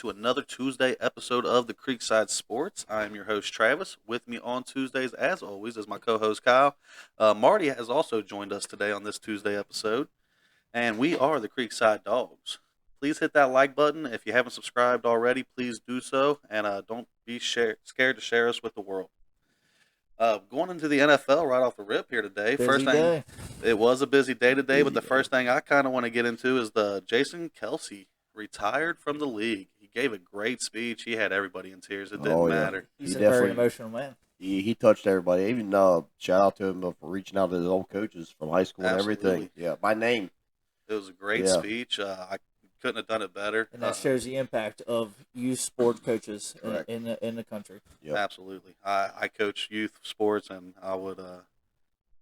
to another Tuesday episode of the Creekside Sports. I am your host, Travis. With me on Tuesdays, as always, is my co-host, Kyle. Marty has also joined us today on this Tuesday episode, and we are the Creekside Dogs. Please hit that like button. If you haven't subscribed already, please do so, and don't be scared to share us with the world. Going into the NFL right off the rip here today. Busy day. It was a busy day today, but the Busy day. first thing I kind of want to get into is the Jason Kelsey retired from the league. He gave a great speech. He had everybody in tears. It didn't matter. He's a definitely- very emotional man. He touched everybody. Even shout out to him for reaching out to his old coaches from high school and everything. Yeah, by name. It was a great speech. I couldn't have done it better. And that shows the impact of youth sports coaches Correct. in the country. Yep. Absolutely. I coach youth sports, and I would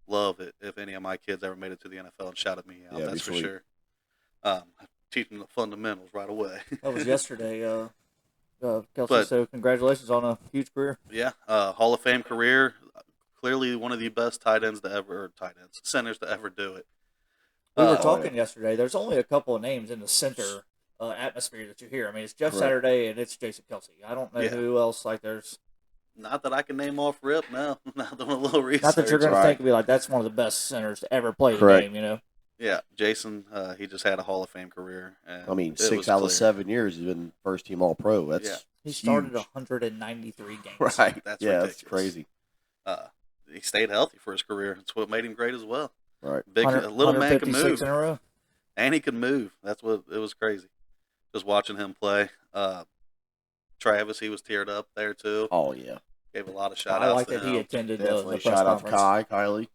love it if any of my kids ever made it to the NFL and shouted me out. Yeah, That's for sweet. sure. Teach them the fundamentals right away. That was yesterday, Kelsey. But- So congratulations on a huge career. Yeah, Hall of Fame career. Clearly one of the best centers to ever do it. We were Uh, talking yesterday. There's only a couple of names in the center atmosphere that you hear. I mean, it's Jeff Correct. Saturday and it's Jason Kelsey. I don't know Yeah. who else. Like, there's Not that I can name off rip. No, not doing a little research. not that you're going to Right. think and be like, that's one of the best centers to ever play the Correct. game. You know, Yeah, Jason. He just had a Hall of Fame career. And I mean, it 6 was out of clear. 7 years he's been first team All Pro. That's Yeah. he started huge. 193 games. Right. That's yeah, ridiculous. that's crazy. He stayed healthy for his career. That's what made him great as well. Right. A little man can 156 move, in a row. and he can move. That's what it was crazy. Just watching him play. Travis, he was teared up there too. Oh yeah, Gave a lot of shout I outs like to that him. he attended the definitely. press Shout out to conference. Kylie.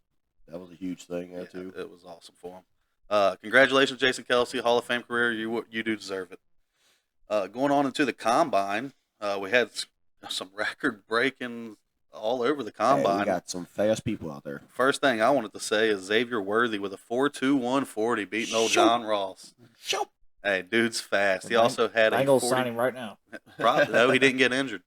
That was a huge thing there Yeah, too. it was awesome for him. Congratulations, Jason Kelsey, Hall of Fame career. You do deserve it. Going on into the combine, we had some record breaking all over the Hey, combine. we got some fast people out there. First thing I wanted to say is Xavier Worthy with a 4.2140 beating old Shoot. John Ross. Shoot. Hey, dude's fast. He The also had a Bengals 40. sign him right now. No, he didn't get injured.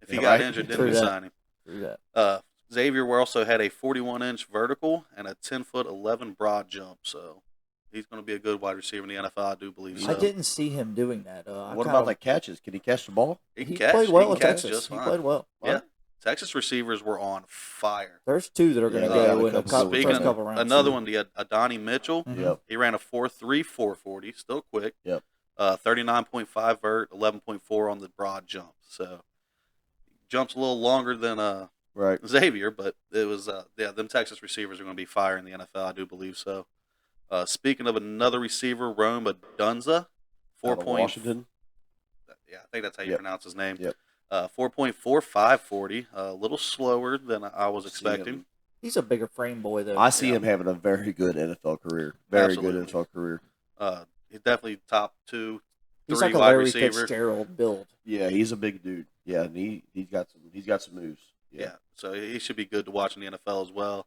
If he Yeah, got right. injured, then True we that. sign him. Through that. Xavier also had a 41-inch vertical and a 10-foot 11 broad jump. So he's going to be a good wide receiver in the NFL, I do believe so. I didn't see him doing that. What about the catches? Can he catch the ball? He can He catch. played well he at can catch Texas. just He fine. played well. Yeah. Texas receivers were on fire. There's two that are going to Yeah, go in a couple- couple, Speaking first of couple rounds. another one, the Adonai Mitchell. Mhm. Yep. He ran a 4.3 still quick. Yep. 39.5 vert, 11.4 on the broad jump. So jumps a little longer than Right. Xavier, but it was them Texas receivers are going to be fire in the NFL, I do believe so. Speaking of another receiver, Rome Adunza, 4 Out of point. Washington. Yeah, I think that's how you Yep. pronounce his name. Yep. 4.4540, a little slower than I was See expecting. him. He's a bigger frame boy, though. I see Yeah. him having a very good NFL career. Very Absolutely. good NFL career. He's definitely top 2, He's 3 like a wide Larry receiver. Fitzgerald build. Yeah, he's a big dude. Yeah, and he's got some moves. Yeah, so he should be good to watch in the NFL as well.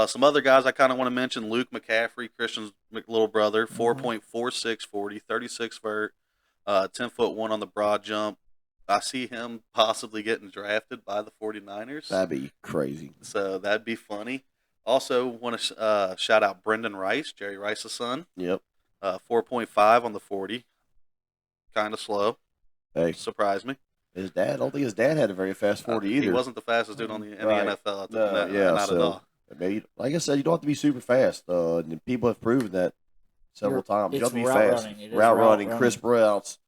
Some other guys I kind of want to mention: Luke McCaffrey, Christian's little brother, 4.4640, 36 vert, 10-foot 1 on the broad jump. I see him possibly getting drafted by the 49ers. That'd be crazy. So that'd be funny. Also, want to shout out Brendan Rice, Jerry Rice's son, Yep. 4.5 on the 40. Kind of slow. Hey, Surprised me. his dad. I don't think his dad had a very fast 40 either. He wasn't the fastest dude in the Right. NFL. No, Not at so, all. Maybe, like I said, you don't have to be super fast. And people have proven that several times. You it's don't have to be route fast. running. It is Route route running, running. crisp routes,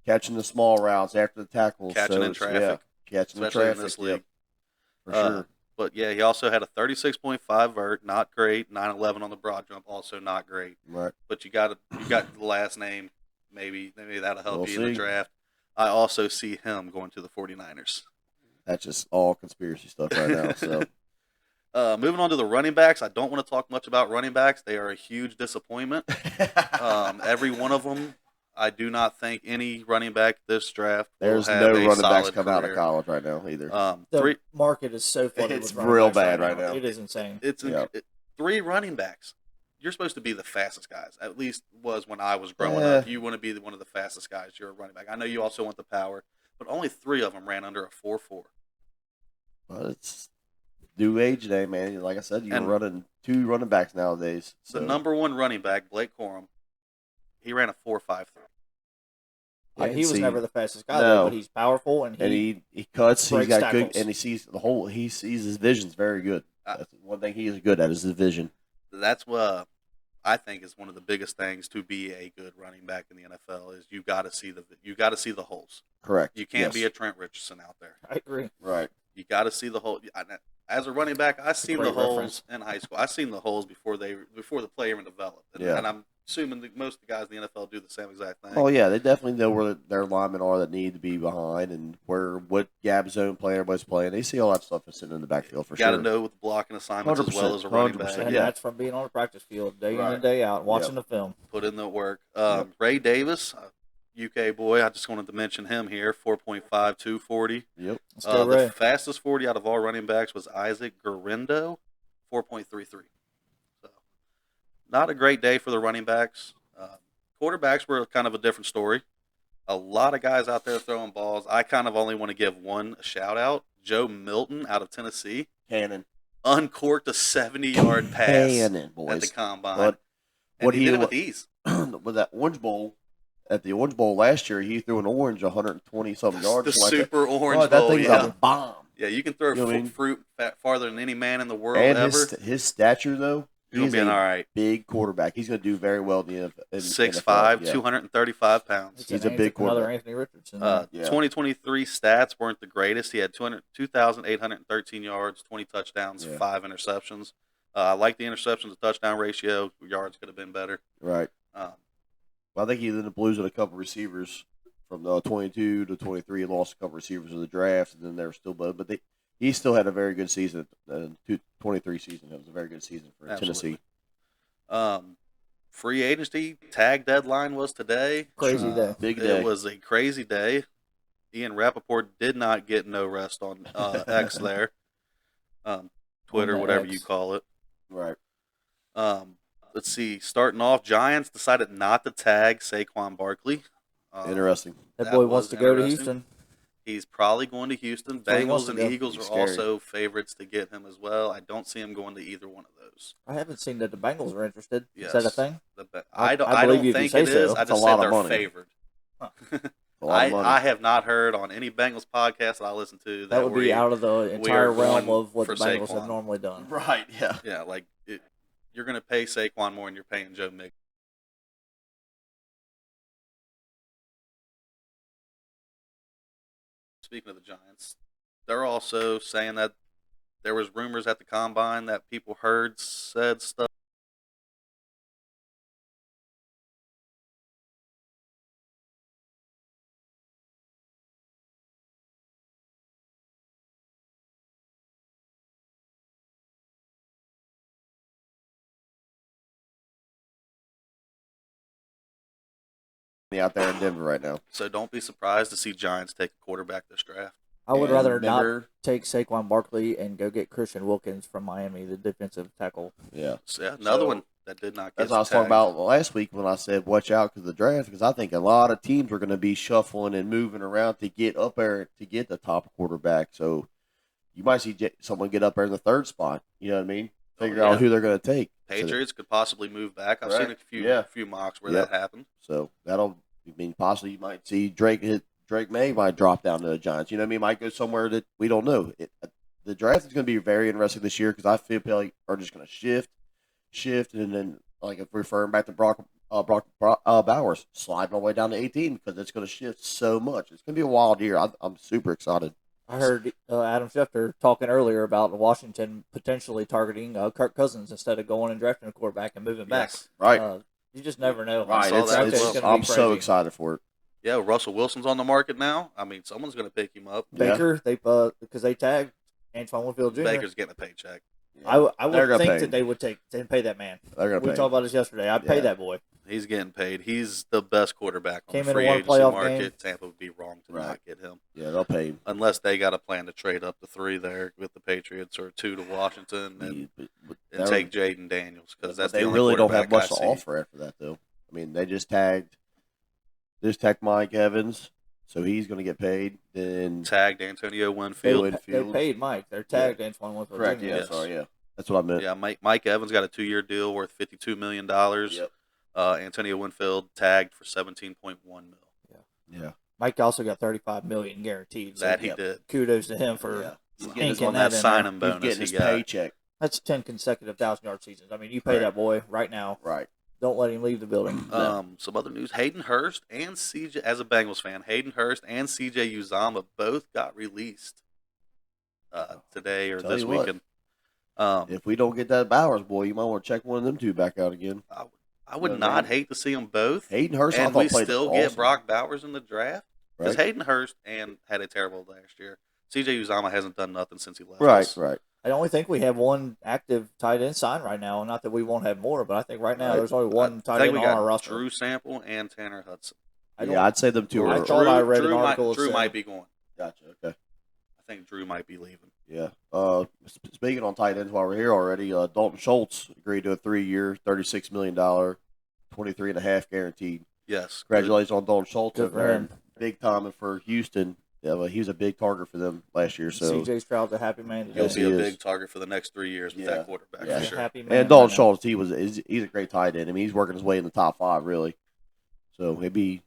catching the small routes after the tackles. Catching in it's- traffic. Yeah, catching in Especially in traffic. this Yep, league. for sure. But yeah, he also had a 36.5 vert, not great. 9.11 on the broad jump, also not great. Right. But you got the last name. Maybe that'll help We'll you in the see. draft. I also see him going to the 49ers. That's just all conspiracy stuff right now. So Moving on to the running backs, I don't want to talk much about running backs. They are a huge disappointment. Every one of them. I do not think any running back this draft there's will have no a running backs solid coming out of career. college right now either. The Three. market is so flooded It's with running real backs bad right now. It is insane. It's Yeah. 3 running backs. You're supposed to be the fastest guys. At least was when I was growing Yeah. up. You want to be one of the fastest guys. You're a running back. I know you also want the power, but only 3 of them ran under a 4.4. Well, it's new age day, man. Like I said, you're And- running 2 running backs nowadays. The So. number 1 running back, Blake Corum, he ran a 4.53. Yeah, I can he was see. never the fastest guy, No. though, but he's powerful and he cuts. He's breaks got good, tackles. and he sees the whole. He sees his vision's very good. That's one thing he is good at is his vision. That's what I think is one of the biggest things to be a good running back in the NFL is you got to see the holes. Correct. You can't Yes. be a Trent Richardson out there. I agree. Right. You got to see the hole. As a running back, I seen the great holes reference. in high school. I seen the holes before the play even developed. And, Yeah. and I'm assuming that most of the guys in the NFL do the same exact thing. Oh yeah, they definitely know where their linemen are that need to be behind and what gap zone play everybody's playing. They see all that stuff sitting in the backfield for You got sure. to know with the blocking assignments as well as a running 100%, back. And Yeah. that's from being on the practice field day in Right. and day out, watching the film. Put in the work. Yep. Ray Davis, UK boy. I just wanted to mention him here. 4.5, 240. Yep. Let's go, Ray. The fastest 40 out of all running backs was Isaac Garindo, 4.33. So, not a great day for the running backs. Quarterbacks were kind of a different story. A lot of guys out there throwing balls. I kind of only want to give one a shout out. Joe Milton out of Tennessee Cannon. uncorked a 70-yard pass Cannon, boys. at the combine. But and what he did it with ease. with that Orange Bowl, at the Orange Bowl last year, he threw an orange 120 something yards. The like super that. orange Oh, that bowl, thing's yeah. a bomb. Yeah, you can throw You know what I mean? fruit farther than any man in the world And ever. his stature though, He's going to be all right. big quarterback. He's going to do very well in the NFL. 6'5", yeah. 235 pounds. He's a big Another quarterback. Anthony Richardson. Yeah. 2023 stats weren't the greatest. He had 2,813 yards, 20 touchdowns, Yeah. 5 interceptions. I like the interceptions to touchdown ratio. Yards could have been better. Right. Um, Well, I think he ended up losing a couple receivers from 22 to 23. He lost a couple receivers in the draft, and then they were still but he still had a very good season. 23 season. It was a very good season for Absolutely. Tennessee. Free agency tag deadline was today. Crazy day. Big day. It was a crazy day. Ian Rappaport did not get no rest on X there. Twitter, On the whatever X. you call it. Right. Let's see. Starting off, Giants decided not to tag Saquon Barkley. Interesting. That boy wants was to go to interesting. Houston. He's probably going to Houston. where he wants Bengals to and go. Eagles He's are scary. also favorites to get him as well. I don't see him going to either one of those. I haven't seen that the Bengals are interested. Yes. Is that a thing? I don't believe you if think you it say is. so. I It's a just lot said of they're money. favored. A lot of money. I have not heard on any Bengals podcast that I listen to That would be out of the entire realm going of what the for Bengals Saquon. have normally done. Right. Yeah. Yeah, you're going to pay Saquon more than you're paying Joe Mixon. Speaking of the Giants, they're also saying that there was rumors at the combine that people heard said stuff. Out there in Denver right now. So don't be surprised to see Giants take a quarterback this draft. I would And rather not remember- take Saquon Barkley and go get Christian Wilkins from Miami, the defensive tackle. Yeah. So, yeah, another So, one that did not get That's what I was tagged. talking about last week when I said watch out because the draft, because I think a lot of teams are going to be shuffling and moving around to get up there to get the top quarterback. So you might see someone get up there in the third spot. You know what I mean? Figure yeah. out who they're going to take. Patriots could possibly move back. I've seen a Correct. few Yeah. few mocks where Yep. that happened. So that'll mean possibly you might see Drake May might drop down to the Giants. You know what I mean? Might go somewhere that we don't know. The draft is going to be very interesting this year because I feel like are just going to shift, and then like if referring back to Brock Bowers sliding all the way down to 18 because it's going to shift so much. It's going to be a wild year. I'm super excited. I heard Adam Schefter talking earlier about Washington potentially targeting Kirk Cousins instead of going and drafting a quarterback and moving back. Yes. Right. You just never know. Right. saw that as well. I'm so excited for it. Yeah, Russell Wilson's on the market now. I mean, someone's going to pick him up. Baker, because they tagged Antoine Winfield Jr. Baker's getting a paycheck. I They're would gonna think pay that him. they would pay that man. They're going to We pay. talked about this yesterday. I'd pay Yeah. that boy. He's getting paid. He's the best quarterback on Came the in free and won a agency playoff market. game. Tampa would be wrong to Right. not get him. Yeah, they'll pay him. Unless they got a plan to trade up to 3 there with the Patriots or 2 to Washington and take Jaden Daniels because that's they the only really don't have quarterback much to I see. offer after that, though. I mean, they just tagged Mike Evans, so he's going to get paid. Then Tagged Antonio They, Winfield. they paid Mike. They're tagged Antoine Winfield correct, Jr. yeah, Yes. sorry, yeah, that's what I meant. Yeah, Mike Evans got a 2-year deal worth $52 million. Yep. Antonio Winfield tagged for $17.1 million. Yeah. Mike also got $35 million guaranteed. So That he did. kudos to him for Yeah. He's He's getting his, on inking that that in signing he's bonus getting he his got. paycheck. That's 10 consecutive 1,000-yard seasons. I mean, you pay Correct. that boy right now. Right. Don't let him leave the building. Some other news: Hayden Hurst and CJ, as a Bengals fan, Hayden Hurst and CJ Uzama both got released today or Tell this you what. weekend. If we don't get that Bowers boy, you might want to check one of them two back out again. I would You know what I not mean? hate to see them both. Hayden Hurst, I And thought we played still awesome. get Brock Bowers in the draft because Right. Hayden Hurst had a terrible last year. CJ Uzama hasn't done nothing since he left. Right. us. Right. I only think we have one active tight end signed right now. Not that we won't have more, but I think right now Right. there's only one I tight think end we on got our roster. Drew Sample and Tanner Hudson. I'd say them two Or are. I thought I read an Drew article that Drew said- might be going. Gotcha. Okay. I think Drew might be leaving. Yeah. Speaking on tight ends while we're here already, Dalton Schultz agreed to a 3-year, $36 million, 23.5 guaranteed. Yes. Congratulations on Dalton Schultz Good over for there. him. Big time for Houston. Yeah, well, he was a big target for them last year. So CJ Stroud's a happy man He'll Yes, today. be he a is. big target for the next 3 years with Yeah. that quarterback Yeah. for He's a sure. happy man. and Dalton right now. Schultz, he's a great tight end. I mean, he's working his way in the top 5 really. So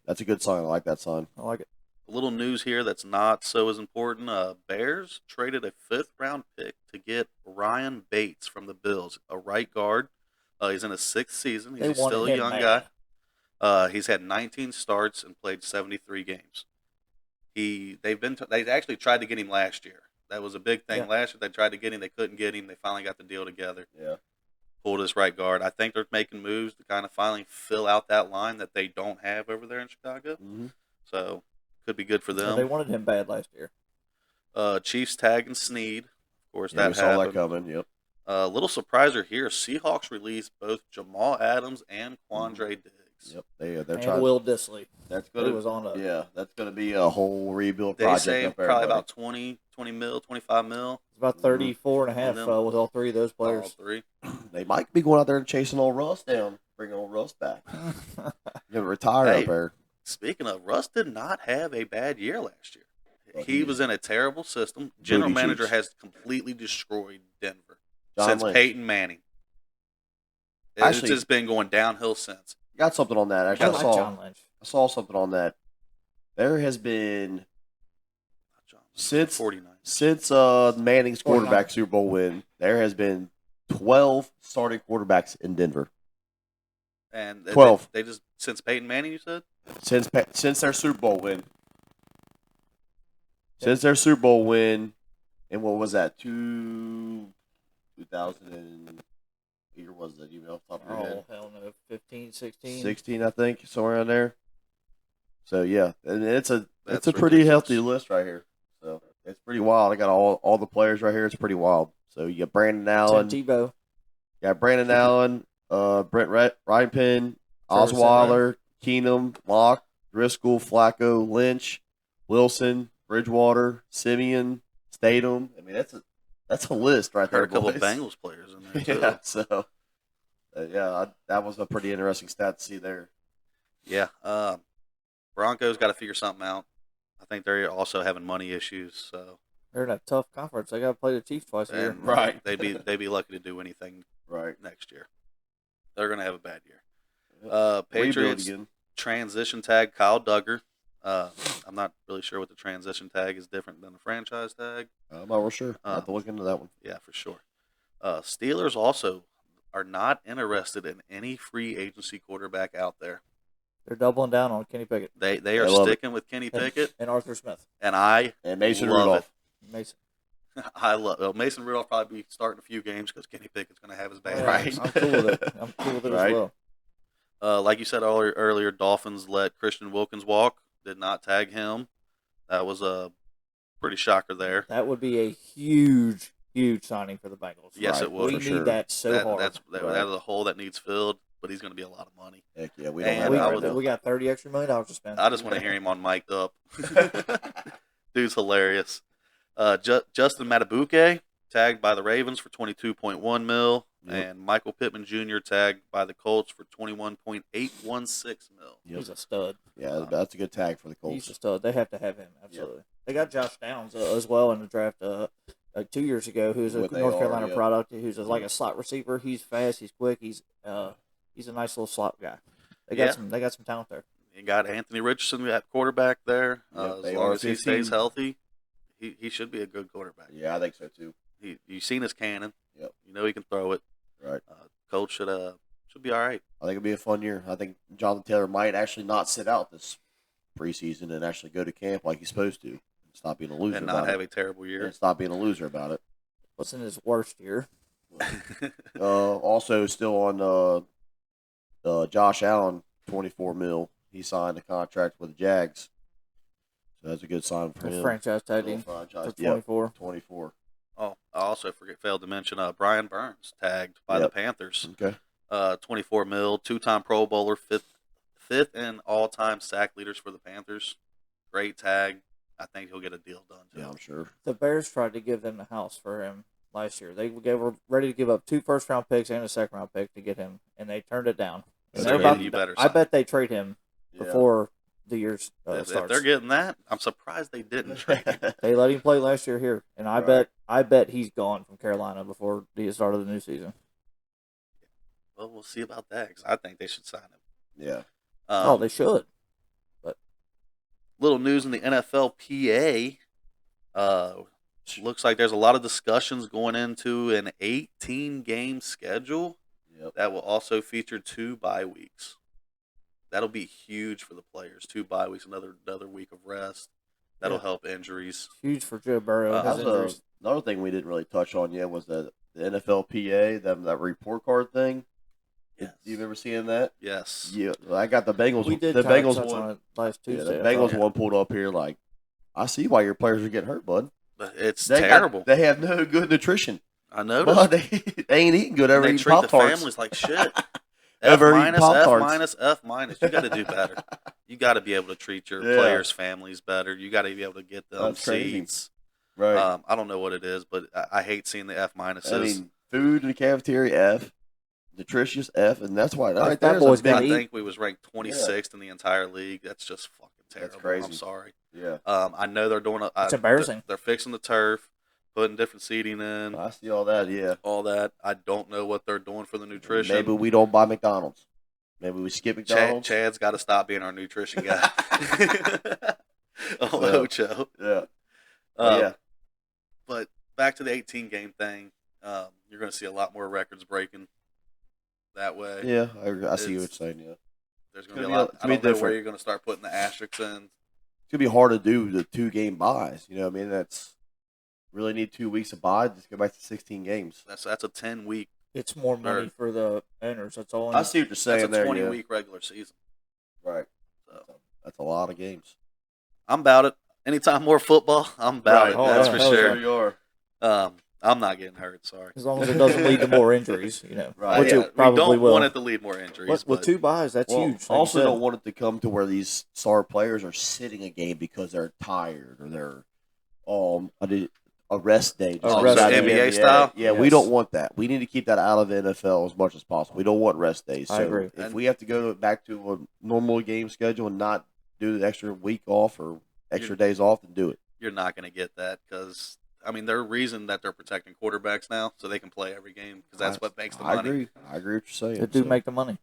that's a good sign. I like that sign. I like it. A little news here that's not so as important. Bears traded a 5th-round pick to get Ryan Bates from the Bills, a right guard. He's in his 6th season. They He's wanted still a him young bad. guy. He's had 19 starts and played 73 games. They actually tried to get him last year. That was a big thing Yeah. last year. They tried to get him. They couldn't get him. They finally got the deal together. Yeah. Pulled his right guard. I think they're making moves to kind of finally fill out that line that they don't have over there in Chicago. Mm-hmm. So could be good for Yeah, them. they wanted him bad last year. Chiefs tagging Snead. Of course, Yeah, we that saw that happened. coming. Yep. Little surpriser here. Seahawks released both Jamal Adams and Quandre Diggs. Yep. They're And trying. Will Disley. That's It gonna. was on a. Yeah, that's gonna be a whole rebuild They project say up there. probably buddy. about 20 mil, 25 mil. It's about 34 and a half And them- with all three of those All players. three. They might be going out there and chasing old Russ down, bringing old Russ back. Gonna retire Hey. up there. Speaking of, Russ did not have a bad year last year. Well, He was in a terrible system. General Booty manager cheeks. has completely destroyed Denver John since Lynch. Peyton Manning. It's Actually- just been going downhill since. Got something on that. I Actually, like John Lynch. I saw something on that. There has been Since- 49. since Manning's quarterback 49. Super Bowl win, there has been 12 starting quarterbacks in Denver. And 12. They just since Peyton Manning, you said? Since their Super Bowl win. Since their Super Bowl win, and what was that? 2000 and year was that? You know, off the top of your head? Oh, hell no. 15, 16. 16, I think, somewhere around there. So yeah, and it's a That's pretty ridiculous. healthy list right here. So it's pretty wild. I got all the players right here. It's pretty wild. So you got Brandon Allen, Tim Tebow. Allen, Brent Ryanpin, Trevor Osweiler, Keenum, Locke, Driscoll, Flacco, Lynch, Wilson, Bridgewater, Simeon, Statham. I mean that's a list right there. Heard a couple of boys. Bengals players in there too. Yeah, so that was a pretty interesting stat to see there. Yeah. Broncos got to figure something out. I think they're also having money issues. So They're in a tough conference. They got to play the Chiefs twice a year. and Right. they'd be lucky to do anything Right. next year. They're going to have a bad year. Rebuild Patriots again. transition tag Kyle Duggar. I'm not really sure what the transition tag is different than the franchise tag. I'm not real sure. I have to look into that one. Yeah, for sure. Steelers also are not interested in any free agency quarterback out there. They're doubling down on Kenny Pickett They are I love it. sticking with Kenny Pickett, and Arthur Smith. and I And Mason love Rudolph. Mason. I love Mason Rudolph probably be starting a few games because Kenny Pickett's going to have his bad Yeah, Right. games. I'm cool with it. I'm cool with it Right. as well. Like you said earlier, Dolphins let Christian Wilkins walk. Did not tag him. That was a pretty shocker there. That would be a huge, huge signing for the Bengals. Yes, Right, it would. We for need sure. that so hard. That Right. is a hole that needs filled, but he's going to be a lot of money. Heck yeah, we don't And have we, I that would- right now. we got $30 extra million to spend. I just want to hear him on mic'd up. Dude's hilarious. Justin Matabuke tagged by the Ravens for $22.1 mil, Yep. and Michael Pittman Jr. tagged by the Colts for $21.816 mil. Yep. He's a stud. Yeah, that's a good tag for the He's a Colts. stud. They have to have him. Absolutely. They got Josh Downs as well in the draft like 2 years ago, who's a With North AR, Carolina yeah. product, who's like a slot receiver. He's fast. He's quick. He's a nice little slot guy. They got Yeah. some talent there. You got Anthony Richardson at quarterback there. Yep, As they long are as he 15. stays healthy, he should be a good quarterback. Yeah, I think so too. You've seen his cannon. Yep. You know he can throw it. Right. Coach should be all right. I think it'll be a fun year. I think Jonathan Taylor might actually not sit out this preseason and actually go to camp like he's supposed to. Stop being a loser And about not have it. a terrible year. And stop being a loser about it. What's in his worst year? Also, still on Josh Allen, $24 million. He signed a contract with the Jags. So that's a good sign for him. Franchise tag Little him for franchise. 24. Yep, 24. Oh, I also failed to mention Brian Burns tagged by the Panthers. Okay. 24 mil, 2-time Pro Bowler, fifth in all-time sack leaders for the Panthers. Great tag. I think he'll get a deal done too. Yeah, I'm sure. The Bears tried to give them the house for him last year. They were ready to give up 2 first-round picks and a second-round pick to get him, and they turned it down. So They're about, you better I sign. bet they trade him before the year If starts. they're getting that, I'm surprised they didn't trade him. They let him play last year here, and Right. I bet he's gone from Carolina before the start of the new season. Well, we'll see about that because I think they should sign him. Yeah. They should. Little news in the NFL PA. Looks like there's a lot of discussions going into an 18-game schedule Yep. that will also feature 2 bye weeks. That'll be huge for the players. 2 bye weeks, another week of rest. That'll help injuries. Huge for Joe Burrow and his That's injuries. another thing we didn't really touch on yet was the NFLPA, that report card thing. Yes. You remember seeing that? Yes. Yeah, I got the Bengals. We did the kind of Bengals touch one. on it last Yeah, Tuesday. the I Bengals thought. one pulled up here. Like, I see why your players are getting hurt, bud. It's They terrible. they have no good nutrition. I noticed. But they ain't eating good. Ever They eating treat the Pop-Tarts. families like shit. Ever eating F Pop-Tarts. F minus. You got to do better. You got to be able to treat your Yeah. players' families better. You got to be able to get them That's crazy. seeds. Right. I don't know what it is, but I hate seeing the F minuses. I mean, food in the cafeteria, F. Nutritious, F. And that's why. Like, There's that boy's a big, gotta I eat. think we was ranked 26th in the entire league. That's just fucking terrible. crazy. I'm sorry. Yeah. I know they're doing It's embarrassing. They're fixing the turf, putting different seating in, I see all that, yeah. all that. I don't know what they're doing for the nutrition. Maybe we don't buy McDonald's. Maybe we skip McDonald's. Chad's got to stop being our nutrition guy. Oh, Yeah. Ocho. Yeah. Yeah. But back to the 18-game thing, you're going to see a lot more records breaking that way. Yeah, I see what you're It's- saying, yeah. There's It's going to be gonna a be- lot. it's I gonna don't be know where different. you're going to start putting the asterisks in. It's going to be hard to do the 2-game buys. You know what I mean? That's really need 2 weeks of buy. Just go back to 16 games. That's a 10-week. It's more money Or- for the owners. That's all. I see what you're That's saying a there, 20-week regular season. yeah. Right. So That's a lot of games. I'm about it. Anytime more football, I'm about Right. it. Oh, That's yeah. for Hell sure. you are. I'm not getting hurt. Sorry. As long as it doesn't lead to more injuries, Right. which Yeah, it probably we don't will. want it to lead more injuries. With but 2 buys, that's Well, huge. I also don't want it to come to where these star players are sitting a game because they're tired or they're a rest day. Just A rest outside day. the NBA style? Yeah, we Yes. don't want that. We need to keep that out of the NFL as much as possible. We don't want rest days. So I agree. if we have to go back to a normal game schedule and not do the extra week off or extra days off, then do it. you're not going to get that because, I mean, there's a reason that they're protecting quarterbacks now so they can play every game because that's what makes the I money. agree. I agree with what you're saying. They do So, make the money.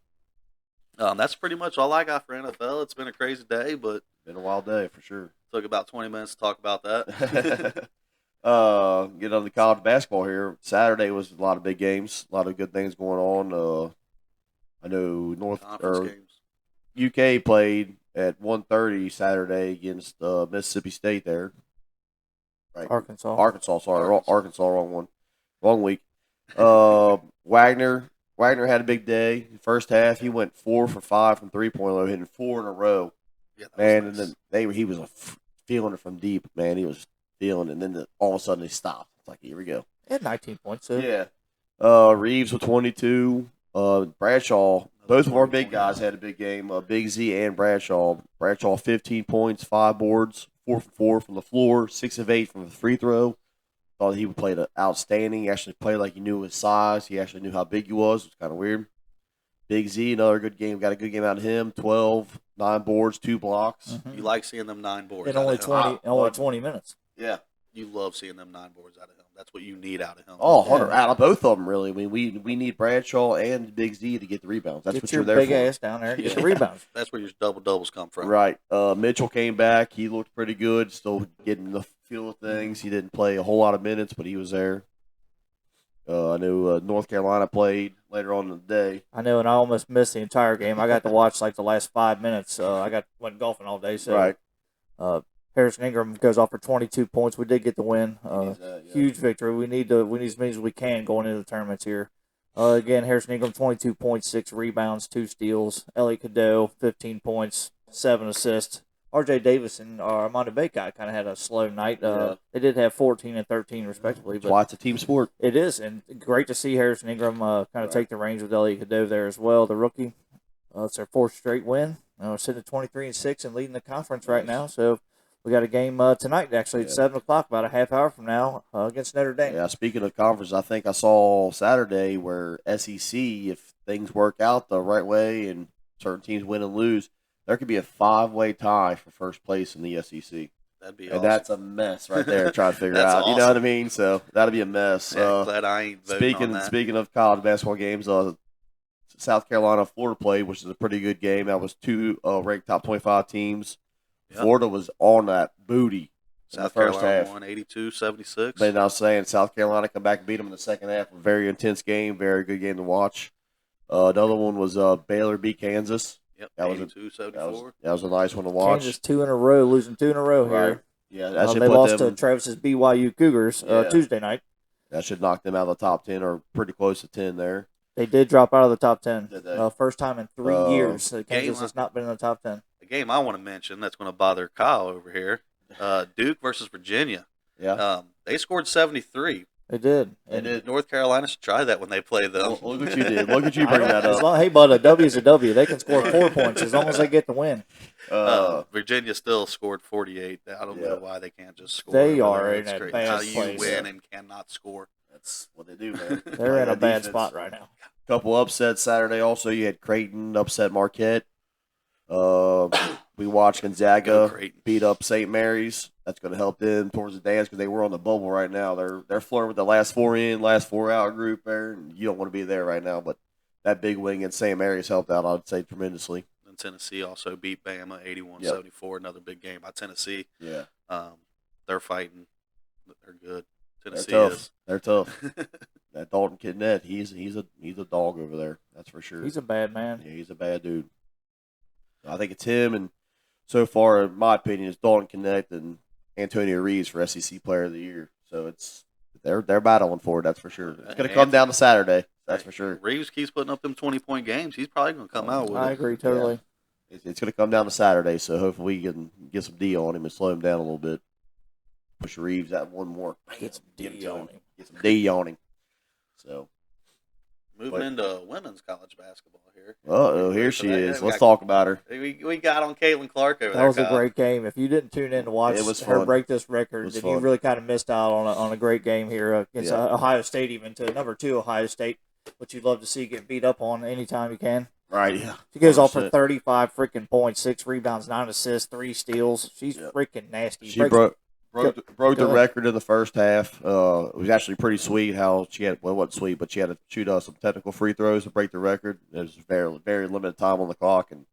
That's pretty much all I got for NFL. It's been a crazy day, but been a wild day for sure. took about 20 minutes to talk about that. Get on the college basketball here. Saturday was a lot of big games, a lot of good things going on. I know Conference games. UK played at 1:30 Saturday against Mississippi State there. Right. Arkansas. Arkansas, sorry. Arkansas. Arkansas, wrong one. Wrong week. Wagner had a big day. First half, he went 4 for 5 from 3-point line, hitting 4 in a row. Yeah, that Man, was and nice. then he was feeling it from deep. Man, he was feeling it. And then all of a sudden they stopped. It's like, here we go. He had 19 points. So. Yeah. Reeves with 22. Bradshaw, both of our big guys had a big game. Big Z and Bradshaw. Bradshaw 15 points, 5 boards, 4 for 4 from the floor, 6 of 8 from the free throw. Thought he played outstanding. He actually played like he knew his size. He actually knew how big he was. It was kind of weird. Big Z, another good game. Got a good game out of him. 12, 9 boards, 2 blocks. Mhm. You like seeing them 9 boards. In out only of him. 20 minutes. Yeah. You love seeing them 9 boards out of him. That's what you need out of him. Oh, Yeah. 100 out of both of them, really. I mean, we need Bradshaw and Big Z to get the rebounds. That's Get what your you're there big for. ass down there and get the rebounds. That's where your double-doubles come from. Right. Mitchell came back. He looked pretty good. Still getting the feel of things. He didn't play a whole lot of minutes, but he was there. I knew North Carolina played later on in the day. I know, and I almost missed the entire game. I got to watch like the last 5 minutes. Went golfing all day, so Right. Harrison Ingram goes off for 22 points. We did get the win. Yeah. Huge victory. We need as many as we can going into the tournaments here. Again, Harrison Ingram 22 points, 6 rebounds, 2 steals. Elliot Cadeau 15 points, 7 assists. R.J. Davis and Armando Bacot kind of had a slow night. They did have 14 and 13 respectively. That's But why it's a team sport. it is, and great to see Harrison Ingram kind of take the reins with Elliot Cadeau there as well. The rookie, it's their 4th straight win. We're sitting at 23-6 and leading the conference right now. So we got a game tonight, actually, at 7 o'clock, about a half hour from now, against Notre Dame. Yeah, speaking of conference, I think I saw Saturday where SEC, if things work out the right way and certain teams win and lose, there could be a 5-way tie for first place in the SEC. That'd be And awesome. that's a mess right there trying to figure That's out. You know awesome. what I mean? So that'll be a mess. Yeah, glad I ain't voting on that. Speaking of college basketball games, South Carolina, Florida played, which is a pretty good game. That was 2 ranked top 25 teams. Yep. Florida was on that booty in the South first Carolina half. won 82-76. But I was saying South Carolina come back and beat them in the second half. A very intense game, very good game to watch. Another one was Baylor beat Kansas. Yep, That was 82-74. That was a nice one to watch. Kansas 2 in a row, losing 2 in a row here. Right. Yeah, that should they put lost them. to Travis's BYU Cougars Yeah. Tuesday night. That should knock them out of the top 10 or pretty close to 10 there. They did drop out of the top 10. Did they? First time in 3 years that Kansas has not been in the top 10. The game I want to mention that's going to bother Kyle over here, Duke versus Virginia. Yeah. They scored 73. They did. They did. North Carolina should try that when they play them. Look what you did. Look at you bring that up. Hey, bud, a W is a W. They can score 4 points as long as they get the win. Virginia still scored 48. I don't know Yeah. why they can't just score. They over are there. in It's a crazy bad how you place. win and cannot score. That's what they do, man. They're in a bad Defense. spot right now. Couple upsets Saturday. Also, you had Creighton upset Marquette. We watched Go Gonzaga Creighton. beat up St. Mary's. That's going to help them towards the dance because they were on the bubble right now. They're flirting with the last 4 in, last 4 out group there. And you don't want to be there right now, but that big win against St. Mary's helped out, I'd say, tremendously. And Tennessee also beat Bama 81-74. Another big game by Tennessee. Yeah, They're fighting. They're good. they're Tennessee tough. is. They're tough. That Dalton Kidnett, he's a dog over there. That's for sure. He's a bad man. Yeah, he's a bad dude. I think it's him, and so far, in my opinion, it's Dalton Kidnett and Antonio Reeves for SEC Player of the Year. So they're battling for it. That's for sure. It's going to come down to Saturday. That's for sure. Reeves keeps putting up them 20-point games. He's probably going to come out with I it. agree totally. It's going to come down to Saturday. So hopefully we can get some D on him and slow him down a little bit. Push Reeves out one more. Get some Give it D to on him. him. Get some D on him. So, Moving into women's college basketball here. here she is. We Let's got- talk about her. We got on Caitlin Clark over That there. was a Kyle. great game. If you didn't tune in to watch It was her fun. break this It record, was then fun. you really kind of missed out on a great game here against Yeah. Ohio State, even to number 2 Ohio State, which you'd love to see get beat up on anytime you can. Right, yeah. She goes off for 100%. 35 freaking points, 6 rebounds, 9 assists, 3 steals. She's Yeah. freaking nasty. She Breaks- broke the Go ahead. record in the first half. It was actually pretty sweet how she had, well, it wasn't sweet, but she had to shoot some technical free throws to break the record. It was very, very limited time on the clock, and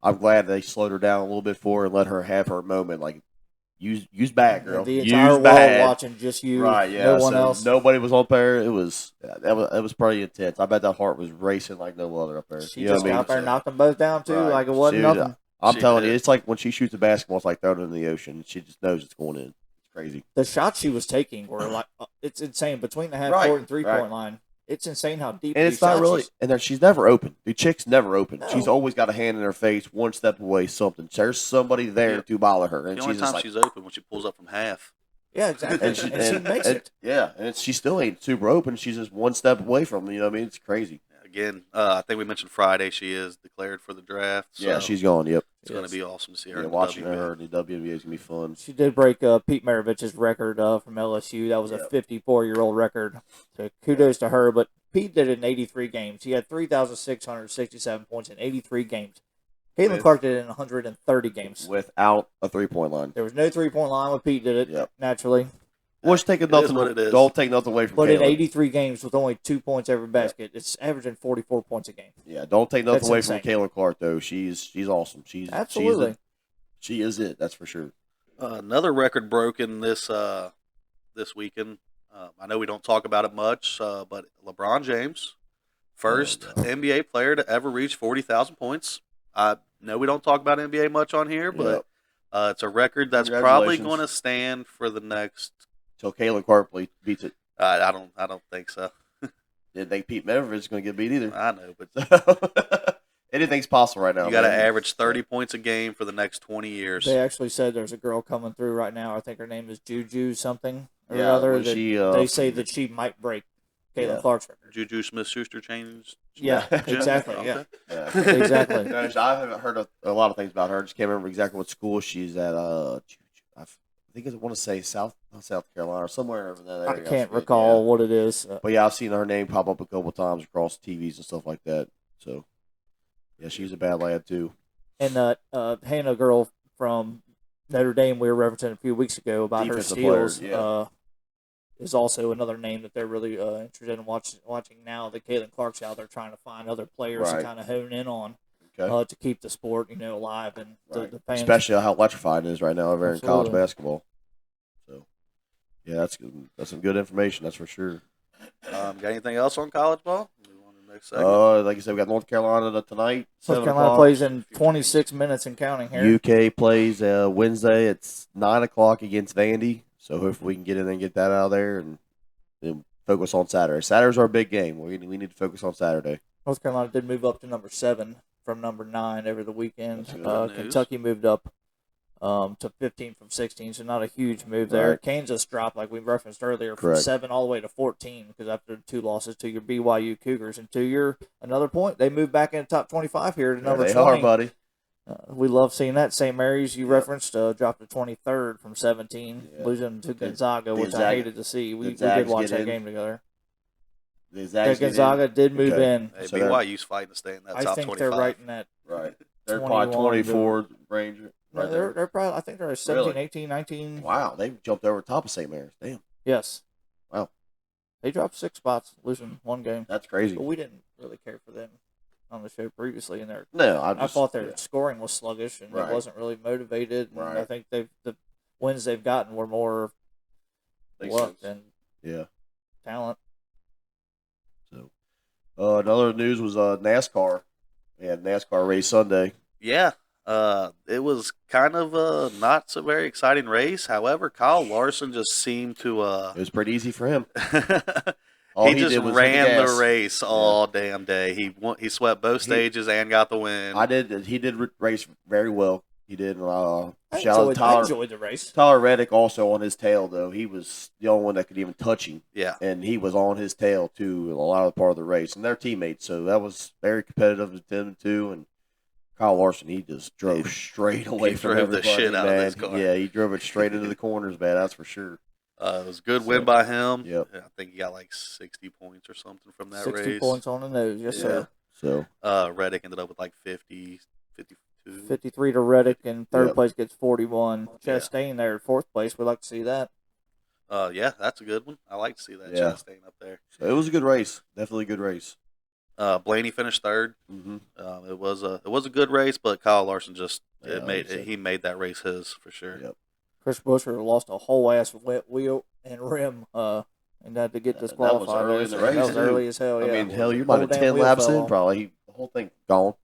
I'm glad they slowed her down a little bit for her and let her have her moment. Like, use bad, girl. The Use entire world bad. watching just you, Right, yeah. no one so else. Nobody was on there. It was pretty intense. I bet that heart was racing like no other up there. She You know just what I mean? got there and knocked them both down, too, Right. like it wasn't Dude, nothing. I'm She telling did. you, it's like when she shoots a basketball, it's like throwing it in the ocean. She just knows it's going in. It's crazy. The shots she was taking were like, it's insane. Between the half Right, court and 3-point right. line, it's insane how deep And these it's not shots really, is. and she's never open. The chick's never open. No. She's always got a hand in her face, one step away, something. There's somebody there Yeah. to bother her, and The only she's just time like, she's open when she pulls up from half. Yeah, exactly. and she, she makes it. Yeah, and she still ain't super open. She's just one step away from me. You know what I mean? It's crazy. Again, I think we mentioned Friday she is declared for the draft. So Yeah, she's gone. Yep. it's going to be awesome to see her. Yeah, in the watching WNBA. her in the WNBA is gonna be fun. She did break Pete Maravich's record from LSU. That was a Yep. 54-year-old record. So kudos to her. But Pete did it in 83 games. He had 3,667 points in 83 games. Caitlin With- Clark did it in 130 games. Without a 3-point line. There was no 3-point line when Pete did it, Yep. naturally. Which taking It is nothing. what it is. Don't take nothing away from But in Kayla. 83 games with only 2 points every basket, it's averaging 44 points a game. Yeah, don't take nothing That's away insane. from Kayla Clark though. She's awesome. Absolutely. She is it. That's for sure. Another record broken this weekend. I know we don't talk about it much, but LeBron James, first NBA player to ever reach 40,000 points. I know we don't talk about NBA much on here, but it's a record that's probably going to stand for the next. Till Kayla Clark beats it. I don't think so. Didn't think Pete Maravich going to get beat either. I know, but anything's possible right now. You got to average 30 points a game for the next 20 years. They actually said there's a girl coming through right now. I think her name is Juju something or Yeah, other. when That she, they say that she might break Caitlin Clark's record. Juju Smith-Schuster changed. Yeah, exactly. Okay. Yeah. Exactly. No, I haven't heard a lot of things about her. I just can't remember exactly what school she's at. I think I want to say South Carolina or somewhere over that area. I can't recall what it is. But yeah, I've seen her name pop up a couple times across TVs and stuff like that. So yeah, she's a bad lad too. And Hannah girl from Notre Dame we were referencing a few weeks ago about Defensive her steals. player, Is also another name that they're really interested in watching now. That Caitlin Clark's out there trying to find other players to kind of hone in on to keep the sport alive and the fans. Especially how electrified it is right now over in college basketball. So yeah, that's good. That's some good information. That's for sure. Got anything else on college ball? Move on to the next segment. Like I said, we got North Carolina tonight. North Carolina plays in 26 minutes and counting here. UK plays Wednesday. It's 9:00 against Vandy. So hopefully we can get in and get that out of there and then focus on Saturday. Saturday's our big game. We need to focus on Saturday. North Carolina did move up to number 7 from number 9 over the weekend. Kentucky moved up to 15 from 16, so not a huge move there. Right. Kansas dropped, like we referenced earlier, from 7 all the way to 14 because after 2 losses to your BYU Cougars. And to your another point, they moved back into top 25 here to number 20. They are, buddy. We love seeing that. St. Mary's, you referenced, dropped to 23rd from 17, losing to Gonzaga, which I hated to see. We did watch that game together. Gonzaga did move in. Hey, BYU's fighting to stay in that top 25. I think they're right in that. Right. They're probably 24 range. Right they're probably, I think they're 17, 18, 19. Wow, they jumped over top of St. Mary's. Damn. Yes. Wow. They dropped 6 spots, losing 1 game. That's crazy. But we didn't really care for them on the show previously. And I thought their scoring was sluggish and it wasn't really motivated. And I think the wins they've gotten were more luck than talent. So, another news was NASCAR. We had NASCAR race Sunday. Yeah. It was kind of a not so very exciting race. However, Kyle Larson just seemed to it was pretty easy for him. he just ran the race all damn day. He swept both stages and got the win. He did race very well. He did. I enjoyed the race. Tyler Reddick also on his tail, though. He was the only one that could even touch him. Yeah. And he was on his tail, too, a lot of the part of the race. And they're teammates, so that was very competitive with them, too. And Kyle Larson, he just drove straight away from everybody. He drove the shit out of his car. Yeah, he drove it straight into the corners, man. That's for sure. It was a good win by him. Yep. I think he got like 60 points or something from that 60 race. points on the nose, yes, sir. So Reddick ended up with like 50, 52. 53 to Reddick, and third place gets 41. Chastain there at 4th place. We'd like to see that. Yeah, that's a good one. I like to see that Chastain up there. So it was a good race. Definitely a good race. Blaney finished 3rd. Mm-hmm. It was a good race, but Kyle Larson just he made that race his for sure. Yep. Chris Buescher lost a whole ass wheel and rim and had to get disqualified. That was early in the race. That was early as hell. Yeah. I mean, hell, you're about 10 laps in, probably. The whole thing gone.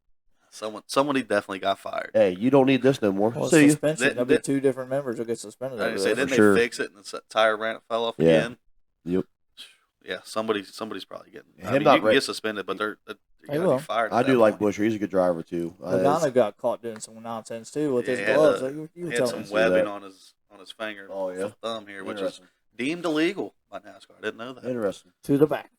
Somebody definitely got fired. Hey, you don't need this no more. Well, suspension. There'll be 2 different members who get suspended. Didn't they fix it and the tire fell off again? Yep. Yeah, somebody's probably getting. You can get suspended, but they're gonna be fired. I do like Buescher. He's a good driver too. Logano got caught doing some nonsense too with his gloves. He had some webbing on his finger, thumb here, which is deemed illegal by NASCAR. I didn't know that. Interesting. To the back.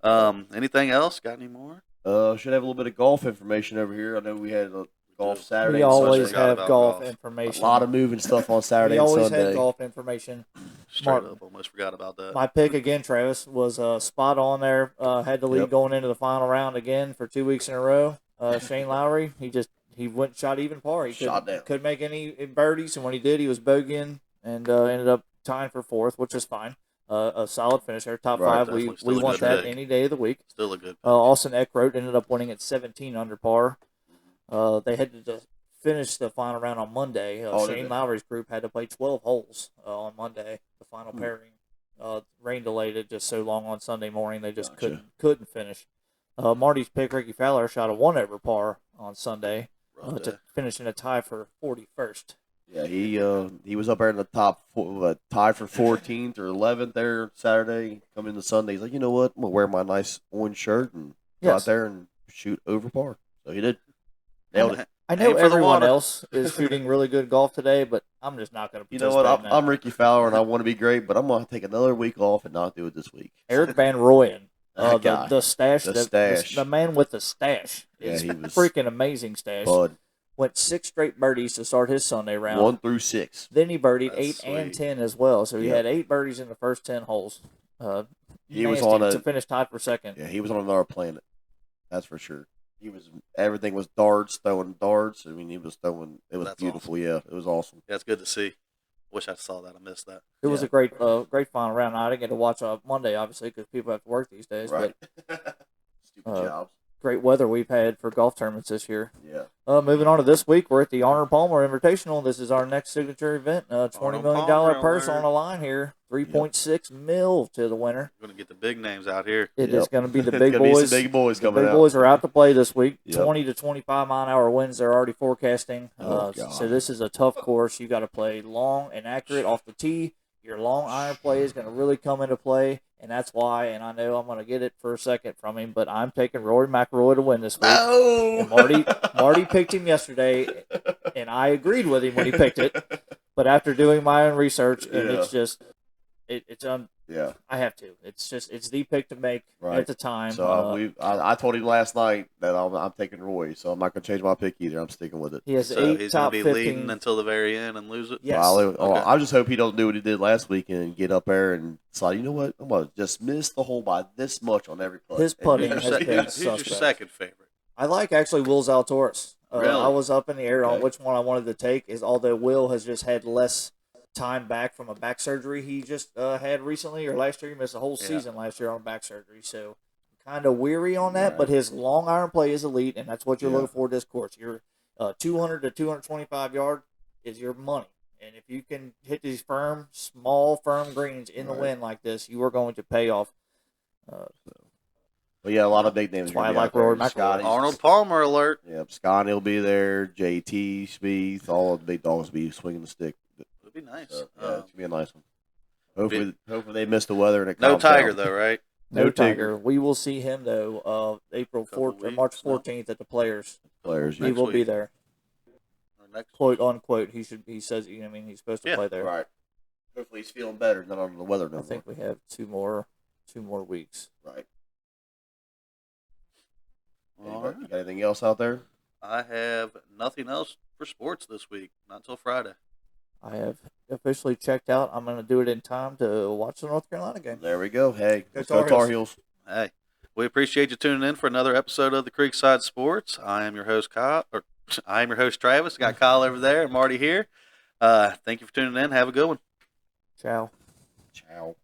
Anything else? Got any more? Should have a little bit of golf information over here. I know we had a golf Saturday. We always have golf information. A lot of moving stuff on Saturday and Sunday. We always have golf information. Straight up, almost forgot about that. My pick again, Travis, was spot on there. Had the lead going into the final round again for 2 weeks in a row. Shane Lowry, he went and shot even par. He couldn't make any birdies, and when he did, he was bogeying and ended up tying for 4th, which is fine. A solid finish there. Top Right, 5, we definitely still a want good that pick. any day of the week. Still a good pick. Austin Eckroat ended up winning at 17 under par. They had to finish the final round on Monday. Shane Lowry's group had to play 12 holes on Monday, the final pairing. Rain delayed it just so long on Sunday morning they just couldn't finish. Marty's pick, Ricky Fowler, shot a 1 over par on Sunday to finish in a tie for 41st. Yeah, he was up there in the top tie for 14th or 11th there Saturday. Coming into Sunday, he's like, you know what? I'm gonna wear my nice orange shirt and go out there and shoot over par. So he did. Nailed it. I know everyone else is shooting really good golf today, but I'm just not going to participate. You know what? I'm Ricky Fowler, and I want to be great, but I'm going to take another week off and not do it this week. Eric Van Rooyen, the stash, the man with the stash. Yeah, it's he was freaking amazing stash. Bud. Went 6 straight birdies to start his Sunday round. 1 through 6. Then he birdied 8 and 10 as well. So he had 8 birdies in the first 10 holes. He was on to finish tied for 2nd. Yeah, he was on another planet. That's for sure. Everything was darts, throwing darts. I mean, he was throwing. It was beautiful. Awesome. Yeah, it was awesome. Yeah, it's good to see. Wish I saw that. I missed that. It was a great final round. I didn't get to watch Monday, obviously, because people have to work these days. Right. But, stupid jobs. Great weather we've had for golf tournaments this year. Yeah. Moving on to this week, we're at the Arnold Palmer Invitational. This is our next signature event. $20 million purse on the line here. 3.6 mil to the winner. We're going to get the big names out here. It is going to be the big boys. Big boys coming out. Big boys are out to play this week. 20 to 25 mile-an-hour winds they're already forecasting. So this is a tough course. You got to play long and accurate off the tee. Your long iron play is going to really come into play, and that's why, and I know I'm going to get it for a second from him, but I'm taking Rory McIlroy to win this week. No! And Marty picked him yesterday, and I agreed with him when he picked it. But after doing my own research, and it's just, I have to. It's the pick to make at the time. So I told him last night that I'm taking Roy, so I'm not going to change my pick either. I'm sticking with it. He has so 8 he's top going to be 15. leading until the very end and lose it? Yes. I just hope he don't do what he did last week and get up there and decide, you know what, I'm going to just miss the hole by this much on every putt. His putting has been Who's your second favorite? I like actually Will Zalatoris. Really? I was up in the air on which one I wanted to take, although Will has just had less time back from a back surgery he just had recently, or last year. He missed a whole season last year on back surgery, so I'm kind of weary on that. But his long iron play is elite, and that's what you're looking for this course. Your 200 to 225 yard is your money, and if you can hit these small firm greens in the wind like this, you are going to pay off. But yeah, a lot of big names. That's why I like Rory McIlroy. Arnold Palmer alert. Yep, Scotty will be there. JT, Spieth, all of the big dogs will be swinging the stick. It'll be nice. So, it's gonna be a nice one. Hopefully they miss the weather and it no calms Tiger down. though, right? No Tiger. We will see him though. March 14th at the Players. He will be there. Quote unquote. He says. He's supposed to play there. Right. Hopefully he's feeling better than on the weather. I think we have two more weeks. Right. All right. You got anything else out there? I have nothing else for sports this week. Not until Friday. I have officially checked out. I'm going to do it in time to watch the North Carolina game. There we go. Hey, let's go Tar Heels. Hey, we appreciate you tuning in for another episode of the Creekside Sports. I am your host, Kyle. I am your host, Travis. Got Kyle over there and Marty here. Thank you for tuning in. Have a good one. Ciao. Ciao.